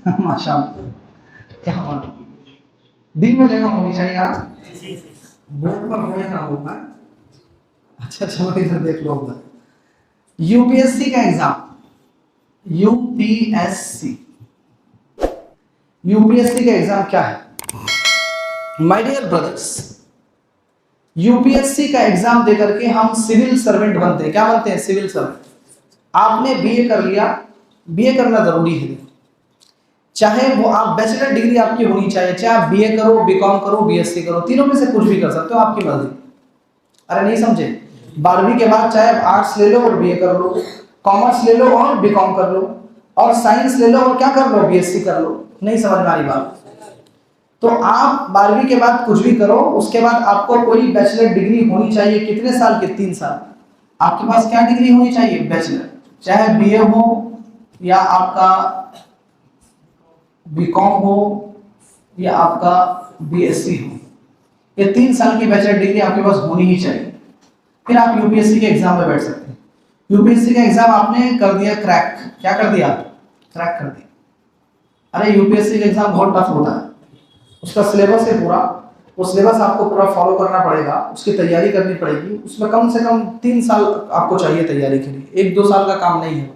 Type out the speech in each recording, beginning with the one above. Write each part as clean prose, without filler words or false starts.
माशाल्लाह, क्या बात। दिन में जगह होनी चाहिए यार, बोर्ड पर होने ना होगा। अच्छा चलो इधर देख लो उधर, यूपीएससी का एग्जाम, यूपीएससी, यूपीएससी का एग्जाम क्या है माय डियर ब्रदर्स? यूपीएससी का एग्जाम देकर के हम सिविल सर्वेंट बनते हैं। क्या बनते हैं? Civil servant. आपने बीए कर लिया, बीए करना जरूरी है, चाहे वो आप बैचलर डिग्री आपकी होनी चाहिए, चाहे आप बीए करो, बीकॉम करो, बीएससी करो, तीनों में से कुछ भी कर सकते हो, आपकी मर्जी। अरे नहीं समझे? 12वीं के बाद चाहे आप आर्ट्स ले लो और बीए कर लो, कॉमर्स ले लो और बीकॉम कर लो, और साइंस ले लो और क्या कर लो? बीएससी कर लो। नहीं समझ में आ रही बात? तो आप 12वीं के बाद कुछ भी करो, उसके बाद आपको कोई बैचलर डिग्री होनी चाहिए। कितने साल के? 3 साल। आपके पास क्या डिग्री होनी चाहिए? बैचलर, चाहे बीए हो या आपका बीकॉम हो या आपका बीएससी हो, ये 3 साल की बैचलर डिग्री आपके पास होनी ही चाहिए। फिर आप यूपीएससी के एग्जाम में बैठ सकते हैं। यूपीएससी का एग्जाम आपने कर दिया क्रैक, क्या कर दिया? क्रैक कर दिया। अरे यूपीएससी का एग्जाम बहुत टफ होता है, उसका सिलेबस है पूरा, वो सिलेबस आपको पूरा फॉलो करना पड़ेगा, उसकी तैयारी करनी पड़ेगी। उसमें कम से कम 3 साल आपको चाहिए तैयारी के लिए, 1-2 साल का काम नहीं है।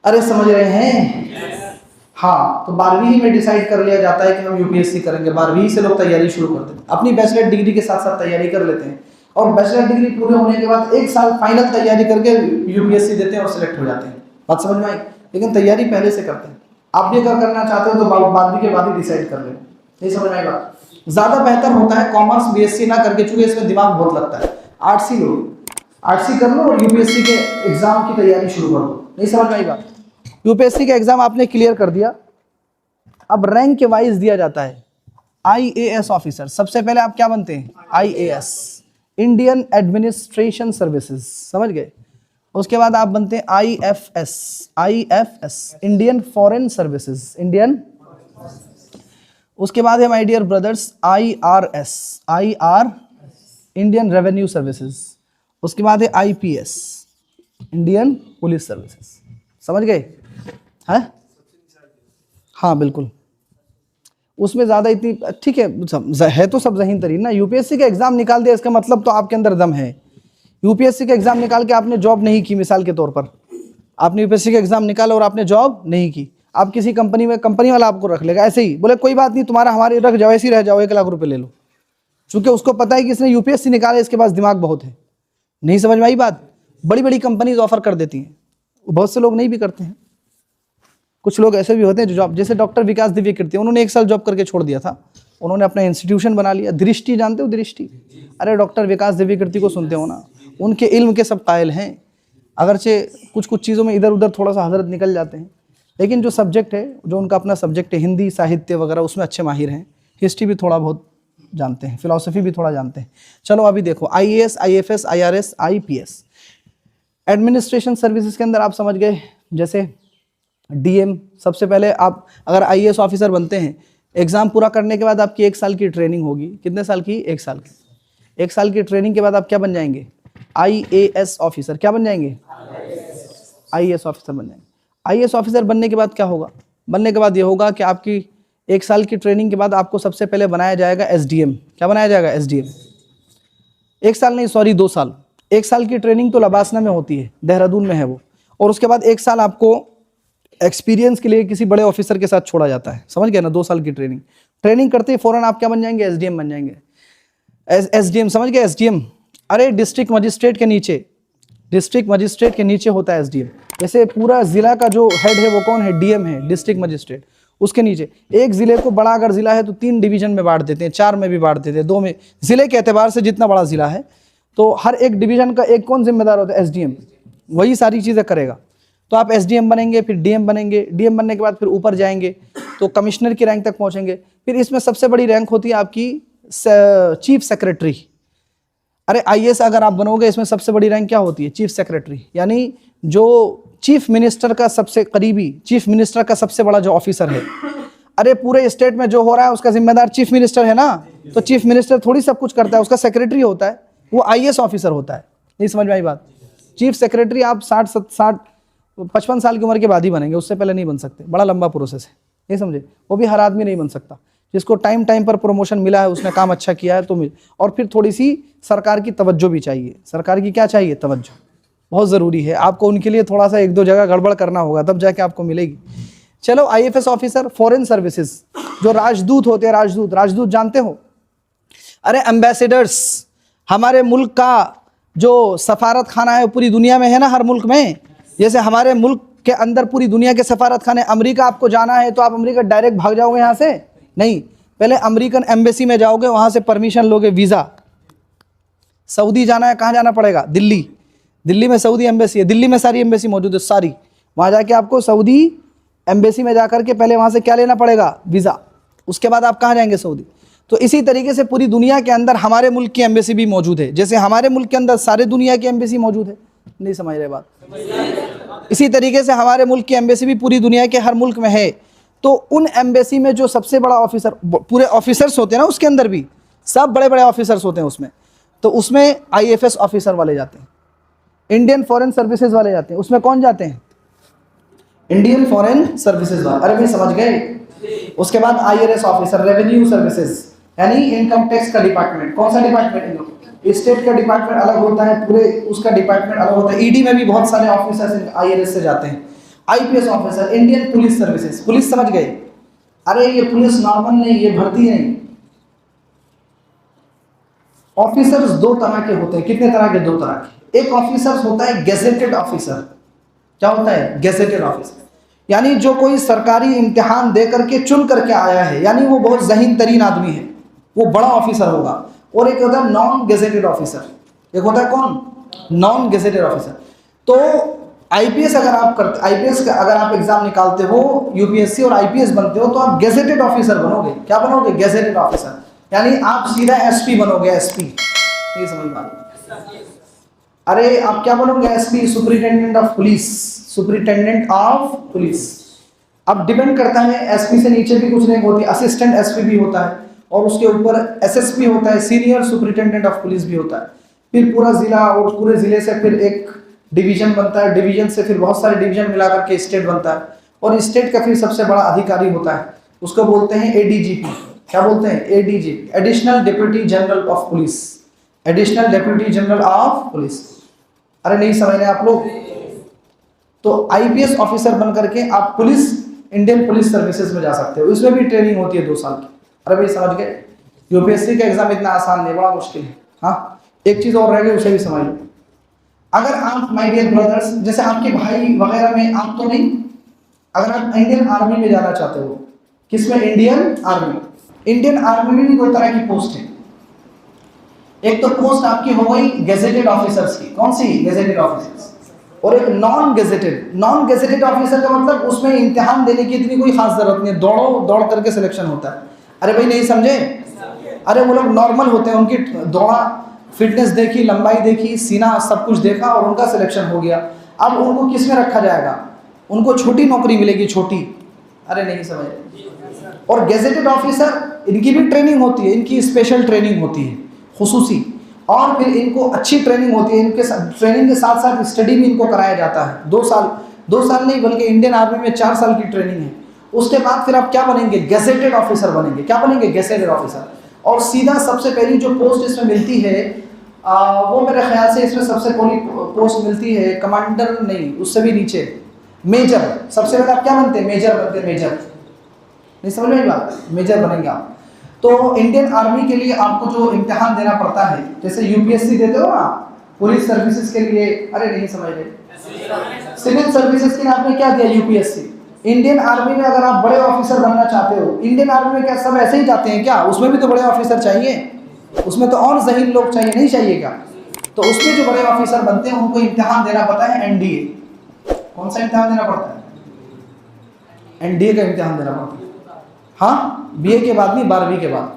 अरे समझ रहे हैं? हाँ, तो 12वीं में डिसाइड कर लिया जाता है कि हम यूपीएससी करेंगे। 12वीं से लोग तैयारी शुरू करते हैं, अपनी बैचलर डिग्री के साथ साथ तैयारी कर लेते हैं, और बैचलर डिग्री पूरे होने के बाद 1 साल फाइनल तैयारी करके यूपीएससी देते हैं और सिलेक्ट हो जाते हैं। बात समझ में आई? लेकिन तैयारी पहले से करते हैं। आप भी अगर करना चाहते हो तो 12वीं के बाद ही डिसाइड कर लें। नहीं समझ में आई बात? ज्यादा बेहतर होता है कॉमर्स बीएससी ना करके, चूंकि इसमें दिमाग बहुत लगता है। आर्ट्स ही लो, आर्ट्स ही कर लो और यूपीएससी के एग्जाम की तैयारी शुरू कर दो। नहीं समझ में आई बात? यूपीएससी का एग्जाम आपने क्लियर कर दिया, अब रैंक के वाइज दिया जाता है। आईएएस ऑफिसर, सबसे पहले आप क्या बनते हैं? आईएएस, इंडियन एडमिनिस्ट्रेशन सर्विसेज, समझ गए? उसके बाद आप बनते हैं IFS, IFS Indian foreign services, Indian. उसके बाद है my dear brothers IRS, IR Indian revenue services. उसके बाद है आईपीएस, इंडियन पुलिस सर्विसेज। समझ गए? है? हाँ बिल्कुल, उसमें ज़्यादा इतनी ठीक है तो सब ज़हीन तरीन ना। यूपीएससी का एग्ज़ाम निकाल दिया, इसका मतलब तो आपके अंदर दम है। यूपीएससी का एग्ज़ाम निकाल के आपने जॉब नहीं की, मिसाल के तौर पर आपने यूपीएससी का एग्ज़ाम निकाला और आपने जॉब नहीं की, आप किसी कंपनी में, कंपनी वाला आपको रख लेगा ऐसे ही, बोले कोई बात नहीं तुम्हारा हमारे रख जाओ, ऐसे ही रह जाओ, 1 लाख रुपये ले लो, चूँकि उसको पता है कि इसने यूपीएससी निकाला, इसके पास दिमाग बहुत है। नहीं समझ में आई बात? बड़ी बड़ी कंपनीज ऑफर कर देती हैं, बहुत से लोग नहीं भी करते हैं। कुछ लोग ऐसे भी होते हैं जो जॉब, जैसे डॉक्टर विकास दिव्य कीर्ति, उन्होंने 1 साल जॉब करके छोड़ दिया था, उन्होंने अपना इंस्टीट्यूशन बना लिया। दृष्टि जानते हो? दृष्टि, अरे डॉक्टर विकास दिव्य कीर्ति को सुनते हो ना, उनके इल्म के सब कायल हैं। अगरचे कुछ कुछ चीज़ों में इधर उधर थोड़ा सा हजरत निकल जाते हैं, लेकिन जो सब्जेक्ट है, जो उनका अपना सब्जेक्ट है, हिंदी साहित्य वगैरह, उसमें अच्छे माहिर हैं। हिस्ट्री भी थोड़ा बहुत जानते हैं, फिलॉसफी भी थोड़ा जानते हैं। चलो अभी देखो, IAS, IFS, IRS, IPS. Administration services के अंदर आप समझ गए, जैसे डीएम। सबसे पहले आप अगर आईएएस ऑफिसर बनते हैं, एग्ज़ाम पूरा करने के बाद आपकी 1 साल की ट्रेनिंग होगी। कितने साल की? 1 साल की। 1 साल की ट्रेनिंग के बाद आप क्या बन जाएंगे? IAS officer. क्या बन जाएंगे? आईएएस ऑफिसर बन जाएंगे। आईएएस ऑफिसर बनने के बाद क्या होगा? बनने के बाद ये होगा कि आपकी 1 साल की ट्रेनिंग के बाद आपको सबसे पहले बनाया जाएगा एसडीएम। क्या बनाया जाएगा? एसडीएम। 1 साल नहीं, सॉरी 2 साल। 1 साल की ट्रेनिंग तो लबासना में होती है, देहरादून में है वो, और उसके बाद 1 साल आपको एक्सपीरियंस के लिए किसी बड़े ऑफिसर के साथ छोड़ा जाता है। समझ गए ना? 2 साल की ट्रेनिंग करते ही फौरन आप क्या बन जाएंगे? एसडीएम बन जाएंगे। एसडीएम समझ गए? एसडीएम, अरे डिस्ट्रिक्ट मजिस्ट्रेट के नीचे, डिस्ट्रिक्ट मजिस्ट्रेट के नीचे होता है एसडीएम। जैसे पूरा जिला का जो हेड है वो कौन है? डीएम है, डिस्ट्रिक्ट मजिस्ट्रेट। उसके नीचे एक जिले को, बड़ा अगर जिला है तो 3 डिवीजन में बांट देते हैं, 4 में भी बांट देते हैं, 2 में, जिले के एतबार से जितना बड़ा जिला है, तो हर एक डिवीजन का एक कौन जिम्मेदार होता है? एसडीएम। वही सारी चीज़ें करेगा। तो आप एसडीएम बनेंगे, फिर डीएम बनेंगे, डीएम बनने के बाद फिर ऊपर जाएंगे तो कमिश्नर की रैंक तक पहुंचेंगे। फिर इसमें सबसे बड़ी रैंक होती है आपकी चीफ सेक्रेटरी। अरे आईएएस अगर आप बनोगे, इसमें सबसे बड़ी रैंक क्या होती है? चीफ सेक्रेटरी, यानी जो चीफ मिनिस्टर का सबसे करीबी, चीफ मिनिस्टर का सबसे बड़ा जो ऑफिसर है। अरे पूरे स्टेट में जो हो रहा है उसका जिम्मेदार चीफ मिनिस्टर है ना, तो चीफ मिनिस्टर थोड़ी सब कुछ करता है, उसका सेक्रेटरी होता है, वो आईएएस ऑफिसर होता है। नहीं समझ में आई बात? चीफ सेक्रेटरी आप 55 साल की उम्र के बाद ही बनेंगे, उससे पहले नहीं बन सकते, बड़ा लंबा प्रोसेस है। नहीं समझे, वो भी हर आदमी नहीं बन सकता। जिसको टाइम टाइम पर प्रमोशन मिला है, उसने काम अच्छा किया है तो मिल, और फिर थोड़ी सी सरकार की तवज्जो भी चाहिए। सरकार की क्या चाहिए? तवज्जो बहुत ज़रूरी है। आपको उनके लिए थोड़ा सा एक दो जगह गड़बड़ करना होगा, तब जाके आपको मिलेगी। चलो, IFS ऑफिसर, फॉरेन सर्विसेज, जो राजदूत होते हैं, राजदूत, राजदूत जानते हो? अरे एम्बेसडर्स, हमारे मुल्क का जो सफारत खाना है पूरी दुनिया में है ना, हर मुल्क में। जैसे हमारे मुल्क के अंदर पूरी दुनिया के सफारत खाने, अमेरिका आपको जाना है तो आप अमेरिका डायरेक्ट भाग जाओगे यहाँ से? नहीं, पहले अमेरिकन एम्बेसी में जाओगे, वहाँ से परमिशन लोगे, वीज़ा। सऊदी जाना है, कहाँ जाना पड़ेगा? दिल्ली। दिल्ली में सऊदी एम्बेसी है, दिल्ली में सारी एम्बेसी मौजूद है सारी। वहाँ जाके आपको सऊदी एम्बेसी में जाकर के पहले वहाँ से क्या लेना पड़ेगा? वीज़ा। उसके बाद आप कहाँ जाएंगे? सऊदी। तो इसी तरीके से पूरी दुनिया के अंदर हमारे मुल्क की एम्बेसी भी मौजूद है। जैसे हमारे मुल्क के अंदर सारे दुनिया की एम्बेसी मौजूद है, नहीं समझ रहे बात? इसी तरीके से हमारे मुल्क की एम्बेसी भी पूरी दुनिया के हर मुल्क में है। तो उन एम्बेसी में जो सबसे बड़ा ऑफिसर, पूरे ऑफिसर्स होते हैं ना, उसके अंदर भी सब बड़े बड़े ऑफिसर्स होते हैं उसमें, तो उसमें IFS ऑफिसर वाले जाते हैं, इंडियन फॉरेन सर्विसेज वाले जाते हैं। उसमें कौन जाते हैं? इंडियन फॉरेन सर्विसेज वाले। अरे भाई समझ गए? उसके बाद IRS ऑफिसर, रेवेन्यू सर्विसेज, यानी इनकम टैक्स का डिपार्टमेंट। कौन सा डिपार्टमेंट? स्टेट का डिपार्टमेंट अलग होता है, पूरे उसका डिपार्टमेंट अलग होता है। ED में भी बहुत सारे ऑफिसर्स IRS से जाते हैं। IPS officer, Indian police services, police समझ गए? अरे ये पुलिस नॉर्मल नहीं, ये भर्ती नहीं। ऑफिसर्स दो तरह के होते हैं। कितने तरह के? दो तरह के। एक ऑफिसर्स होता है गेजेटेड ऑफिसर। क्या होता है? गेजेटेड ऑफिसर, यानी जो कोई सरकारी इम्तिहान दे करके चुन करके आया है, यानी वो बहुत ज़हीन तरीन आदमी है, वो बड़ा ऑफिसर होगा। और एक होता है नॉन गेजेटेड ऑफिसर। एक होता है कौन? Non gazetted officer. तो IPS अगर आप करते, IPS का अगर आप एग्जाम निकालते हो, UPSC और IPS बनते हो, तो आप गेजेटेड ऑफिसर बनोगे। क्या बनोगे? गेजेटेड ऑफिसर, यानी आप सीधा SP बनोगे। SP, ये समझ में आ रही? अरे आप क्या बनोगे? SP, superintendent of police, superintendent of police. अब डिपेंड करता है, SP से नीचे भी कुछ रैंक होती है, असिस्टेंट SP भी होता है, और उसके ऊपर SSP होता है, सीनियर सुपरिटेंडेंट ऑफ पुलिस भी होता है। फिर पूरा जिला, और पूरे जिले से फिर एक डिवीजन बनता है, डिवीजन से फिर बहुत सारे डिवीजन मिलाकर के स्टेट बनता है, और स्टेट का फिर सबसे बड़ा अधिकारी होता है, उसको बोलते हैं ADGP। क्या बोलते हैं? ADGP, additional deputy general of police, additional deputy general of police. अरे नहीं समझ रहे आप लोग? तो IPS ऑफिसर बन करके आप पुलिस, इंडियन पुलिस सर्विसेज में जा सकते हो। इसमें भी ट्रेनिंग होती है 2 साल की। अरे भाई समझ गए? UPSC का एग्जाम इतना आसान नहीं, बड़ा मुश्किल है। हाँ, एक चीज और रह गई, उसे भी समझिए। अगर आप, माय डियर ब्रदर्स, जैसे आपके भाई वगैरह में, आप तो नहीं, अगर आप इंडियन आर्मी में जाना चाहते हो, किसमें? Indian army. इंडियन आर्मी में भी 2 तरह की पोस्ट है। एक तो पोस्ट आपकी हो गई गेजेटेड ऑफिसर्स की। कौन सी? Gazetted officers. और एक non gazetted. Non gazetted officer का मतलब उसमें इम्तिहान देने की इतनी कोई खास जरूरत नहीं है, दौड़ करके सिलेक्शन होता है। अरे भाई नहीं समझे? अरे वो लोग नॉर्मल होते हैं, उनकी दौड़ा, फिटनेस देखी, लंबाई देखी, सीना, सब कुछ देखा और उनका सिलेक्शन हो गया। अब उनको किस में रखा जाएगा? उनको छोटी नौकरी मिलेगी, छोटी। अरे नहीं समझ। और गेजेटेड ऑफिसर, इनकी भी ट्रेनिंग होती है, इनकी स्पेशल ट्रेनिंग होती है, खुसूसी, और फिर इनको अच्छी ट्रेनिंग होती है। इनके ट्रेनिंग के साथ साथ स्टडी भी इनको कराया जाता है। 2 साल नहीं, बल्कि इंडियन आर्मी में 4 साल की ट्रेनिंग है। उसके बाद फिर आप क्या बनेंगे? गेजेटेड ऑफिसर बनेंगे। क्या बनेंगे? Gazetted officer. और सीधा सबसे पहली जो पोस्ट इसमें मिलती है, वो मेरे ख्याल से इसमें सबसे पहली पोस्ट मिलती है, कमांडर नहीं, उससे भी नीचे मेजर। सबसे पहले आप क्या बनते हैं? मेजर बनते हैं। मेजर नहीं समझ में बात? मेजर बनेंगे आप। तो इंडियन आर्मी के लिए आपको जो इम्तिहान देना पड़ता है, जैसे UPSC देते हो ना पुलिस सर्विसेज के लिए। अरे नहीं समझ रहे? सिविल सर्विसेज के लिए आपने क्या दिया? UPSC। इंडियन आर्मी में अगर आप बड़े ऑफिसर बनना चाहते हो, इंडियन आर्मी में क्या सब ऐसे ही जाते हैं क्या? उसमें भी तो बड़े ऑफिसर चाहिए, उसमें तो और ज़हीन लोग चाहिए, नहीं चाहिए क्या? तो उसमें जो बड़े ऑफिसर बनते हैं उनको इम्तिहान देना पड़ता है NDA। कौन सा इम्तिहान देना पड़ता है? NDA का इम्तिहान देना पड़ता है। हाँ, BA के बाद नहीं, 12वीं के बाद,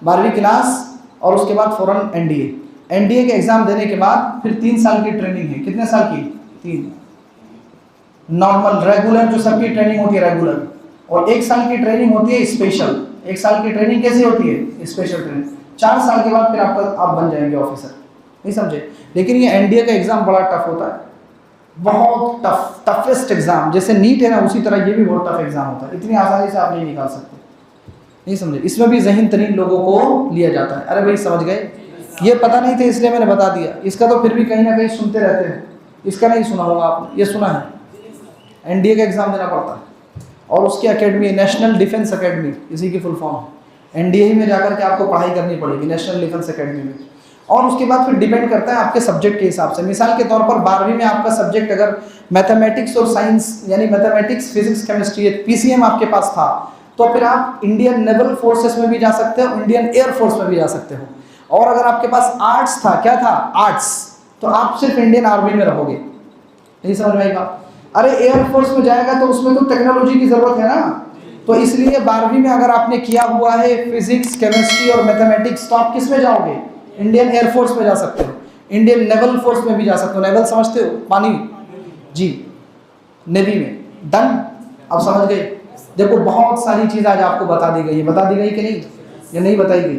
12वीं क्लास, और उसके बाद फौरन NDA के एग्जाम देने के बाद फिर 3 साल की ट्रेनिंग है। कितने साल की? 3। नॉर्मल, रेगुलर जो सबकी ट्रेनिंग होती है रेगुलर, और 1 साल की ट्रेनिंग होती है स्पेशल। 1 साल की ट्रेनिंग कैसी होती है? Special training. 4 साल के बाद फिर आप बन जाएंगे ऑफिसर। नहीं समझे? लेकिन ये NDA का एग्जाम बड़ा टफ होता है, बहुत टफेस्ट एग्जाम, जैसे नीट है ना उसी तरह ये भी बहुत टफ एग्जाम होता है, इतनी आसानी से आप नहीं निकाल सकते, नहीं समझे। इसमें भी ज़हीन तरीन लोगों को लिया जाता है। अरे भाई समझ गए, ये पता नहीं थे इसलिए मैंने बता दिया। इसका तो फिर भी कहीं ना कहीं सुनते रहते हैं, इसका नहीं सुना होगा आपने, ये सुना है, एनडीए का एग्जाम देना पड़ता है और उसकी एकेडमी नेशनल डिफेंस एकेडमी, इसी की फुल फॉर्म है। एनडीए में जाकर के आपको पढ़ाई करनी पड़ेगी नेशनल डिफेंस एकेडमी में। और उसके बाद फिर डिपेंड करता है आपके सब्जेक्ट के हिसाब से। मिसाल के तौर पर 12वीं में आपका सब्जेक्ट अगर मैथमेटिक्स और साइंस यानी मैथमेटिक्स फिजिक्स केमिस्ट्री पीसीएम आपके पास था, तो फिर आप इंडियन नेवल फोर्सेस में भी जा सकते हो, इंडियन एयर फोर्स में भी जा सकते हो। और अगर आपके पास आर्ट्स था, क्या था, आर्ट्स, तो आप सिर्फ इंडियन आर्मी में रहोगे। नहीं समझ में आई बात। अरे एयरफोर्स में जाएगा तो उसमें तो टेक्नोलॉजी की जरूरत है ना, तो इसलिए 12वीं में अगर आपने किया हुआ है फिजिक्स केमिस्ट्री और मैथमेटिक्स, तो आप किस में जाओगे, इंडियन एयरफोर्स में जा सकते हो, इंडियन नेवल फोर्स में भी जा सकते हो। नेवल समझते हो, पानी जी, नेवी में। डन, अब समझ गए। देखो बहुत सारी चीज़ आज आपको बता दी गई है, बता दी गई कि नहीं, या नहीं बताई गई।